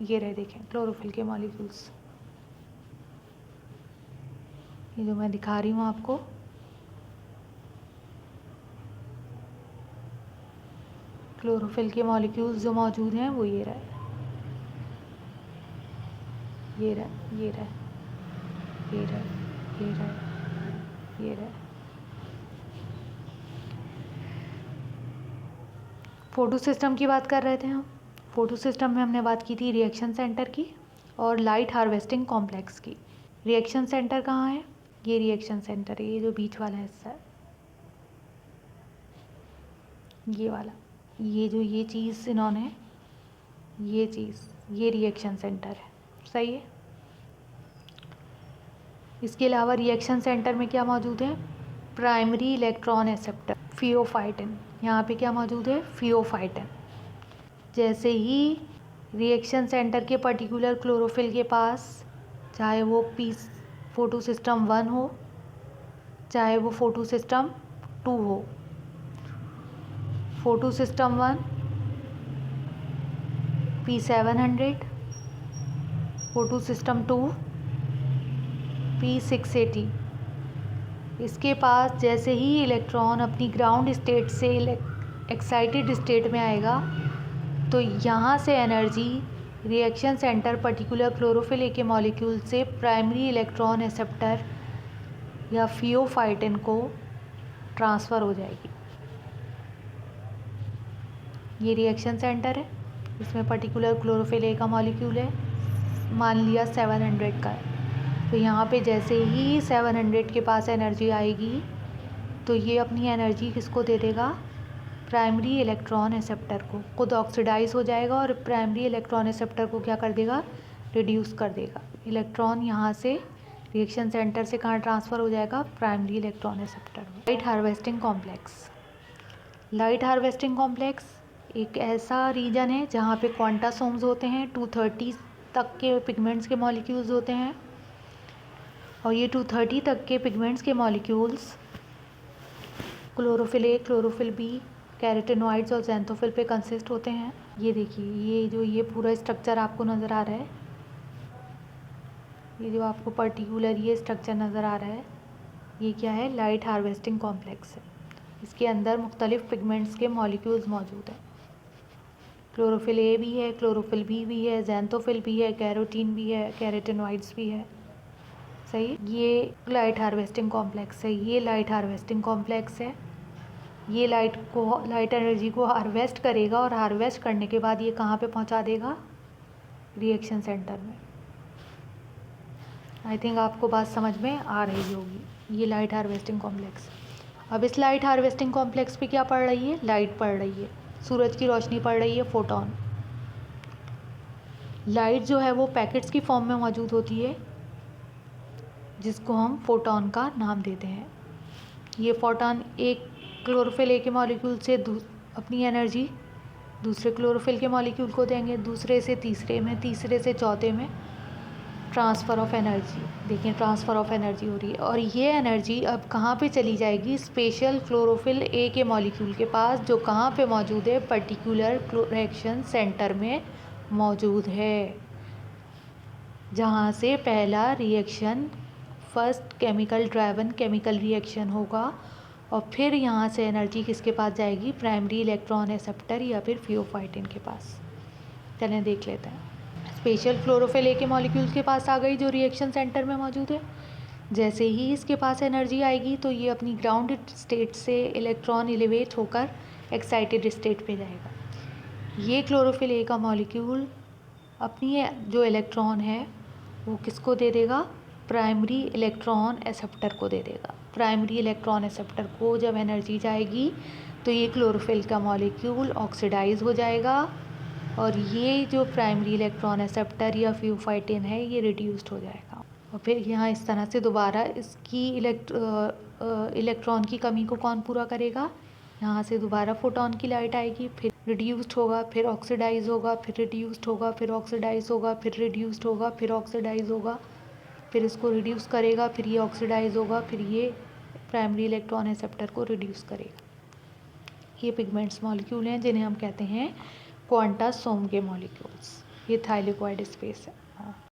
ये रहे, देखें क्लोरोफिल के मॉलिक्यूल्स, ये जो मैं दिखा रही हूँ आपको, क्लोरोफिल के मॉलिक्यूल्स जो मौजूद हैं वो ये रहे, ये रहे, ये रहे, ये रहे, ये रहे, ये रहे। फोटो सिस्टम की बात कर रहे थे हम। फोटो सिस्टम में हमने बात की थी रिएक्शन सेंटर की और लाइट हार्वेस्टिंग कॉम्प्लेक्स की। रिएक्शन सेंटर कहाँ है? ये रिएक्शन सेंटर है, ये जो बीच वाला हिस्सा है, ये वाला, ये जो ये चीज़ इन्होंने, ये चीज़, ये रिएक्शन सेंटर है, सही है। इसके अलावा रिएक्शन सेंटर में क्या मौजूद है? Primary electron acceptor, pheophytin. यहाँ पे क्या मौजूद है? फियोफाइटिन। जैसे ही रिएक्शन सेंटर के पर्टिकुलर क्लोरोफिल के पास, चाहे वो पीस फोटो सिस्टम 1 हो, चाहे वो फोटो सिस्टम 2 हो, photo system 1 P700, photo system 2 P680। इसके पास जैसे ही इलेक्ट्रॉन अपनी ग्राउंड स्टेट से एक्साइटेड स्टेट में आएगा तो यहाँ से energy reaction centre particular chlorophyll a के मॉलिक्यूल से प्राइमरी इलेक्ट्रॉन एक्सेप्टर या फियोफाइटिन को ट्रांसफ़र हो जाएगी। ये रिएक्शन सेंटर है, इसमें पर्टिकुलर क्लोरोफिल ए का मॉलिक्यूल है, मान लिया 700 का है। तो यहाँ पे जैसे ही 700 के पास एनर्जी आएगी तो ये अपनी एनर्जी किसको दे देगा? प्राइमरी इलेक्ट्रॉन एक्सेप्टर को। खुद ऑक्सीडाइज हो जाएगा और प्राइमरी इलेक्ट्रॉन एक्सेप्टर को क्या कर देगा? रिड्यूस कर देगा। इलेक्ट्रॉन यहाँ से रिएक्शन सेंटर से कहाँ ट्रांसफ़र हो जाएगा? प्राइमरी इलेक्ट्रॉन एक्सेप्टर में। Light harvesting complex. Light harvesting complex एक ऐसा रीजन है जहाँ पे क्वांटासोम्स होते हैं, 230 तक के पिगमेंट्स के मॉलिक्यूल्स होते हैं और ये 230 तक के पिगमेंट्स के molecules chlorophyll A, chlorophyll B, carotenoids और ज़ैंथोफिल पे कंसिस्ट होते हैं। ये देखिए, ये जो ये पूरा स्ट्रक्चर आपको नज़र आ रहा है, ये जो आपको पर्टिकुलर ये स्ट्रक्चर नज़र आ रहा है, ये क्या है? लाइट हार्वेस्टिंग कॉम्प्लेक्स है। इसके अंदर मुख्तलिफ पिगमेंट्स के मॉलिक्यूल्स मौजूद हैं। क्लोरोफिल ए भी है, क्लोरोफिल बी भी है, ज़ैंथोफिल भी है, कैरोटीन भी है, कैरोटीनॉइड्स भी है, सही। ये लाइट हार्वेस्टिंग कॉम्प्लेक्स है, ये लाइट हार्वेस्टिंग कॉम्प्लेक्स है। ये लाइट एनर्जी को हार्वेस्ट करेगा और हार्वेस्ट करने के बाद ये कहाँ पे पहुँचा देगा? रिएक्शन सेंटर में। आई थिंक आपको बात समझ में आ रही होगी। ये लाइट हार्वेस्टिंग कॉम्प्लेक्स। अब इस लाइट हार्वेस्टिंग कॉम्प्लेक्स पे क्या पड़ रही है? लाइट पड़ रही है, सूरज की रोशनी पड़ रही है, फोटोन। लाइट जो है वो पैकेट्स की फॉर्म में मौजूद होती है जिसको हम फोटोन का नाम देते हैं। ये फोटोन एक क्लोरोफिल ए के मॉलिक्यूल से अपनी एनर्जी दूसरे क्लोरोफिल के मॉलिक्यूल को देंगे, दूसरे से तीसरे में, तीसरे से चौथे में ट्रांसफ़र ऑफ एनर्जी। देखिए ट्रांसफ़र ऑफ एनर्जी हो रही है और ये एनर्जी अब कहाँ पे चली जाएगी? स्पेशल क्लोरोफिल ए के मॉलिक्यूल के पास, जो कहाँ पे मौजूद है? पर्टिकुलर रिएक्शन सेंटर में मौजूद है, जहाँ से पहला reaction first chemical driven chemical reaction होगा और फिर यहाँ से एनर्जी किसके पास जाएगी? प्राइमरी इलेक्ट्रॉन एक्सेप्टर या फिर फियोफाइटिन के पास। चलें देख लेते हैं। स्पेशल क्लोरोफिल ए के मॉलिक्यूल्स के पास आ गई जो रिएक्शन सेंटर में मौजूद है। जैसे ही इसके पास एनर्जी आएगी तो ये अपनी ग्राउंड स्टेट से इलेक्ट्रॉन एलिवेट होकर एक्साइटेड स्टेट पे जाएगा। ये क्लोरोफिल ए का मॉलिक्यूल अपनी जो इलेक्ट्रॉन है वो किसको दे देगा? प्राइमरी इलेक्ट्रॉन एक्सेप्टर को दे देगा। प्राइमरी इलेक्ट्रॉन एक्सेप्टर को जब एनर्जी जाएगी तो ये क्लोरोफिल का मॉलिक्यूल ऑक्सीडाइज हो जाएगा और ये जो प्राइमरी इलेक्ट्रॉन एक्सेप्टर या फियोफाइटिन है ये रिड्यूस्ड हो जाएगा और फिर यहाँ इस तरह से दोबारा इसकी इलेक्ट्रॉन की कमी को कौन पूरा करेगा? यहाँ से दोबारा फोटोन की लाइट आएगी, फिर रिड्यूस्ड होगा, फिर ऑक्सीडाइज होगा, फिर रिड्यूस्ड होगा, फिर ऑक्सीडाइज होगा, फिर रिड्यूस्ड होगा, फिर ऑक्सीडाइज होगा, फिर इसको रिड्यूस करेगा, फिर ये ऑक्सीडाइज होगा, फिर ये प्राइमरी इलेक्ट्रॉन एक्सेप्टर को रिड्यूस करेगा। ये पिगमेंट्स मॉलिक्यूल हैं जिन्हें हम कहते हैं क्वांटासोम के मॉलिक्यूल्स। ये थाइलेकोइड स्पेस है। हाँ।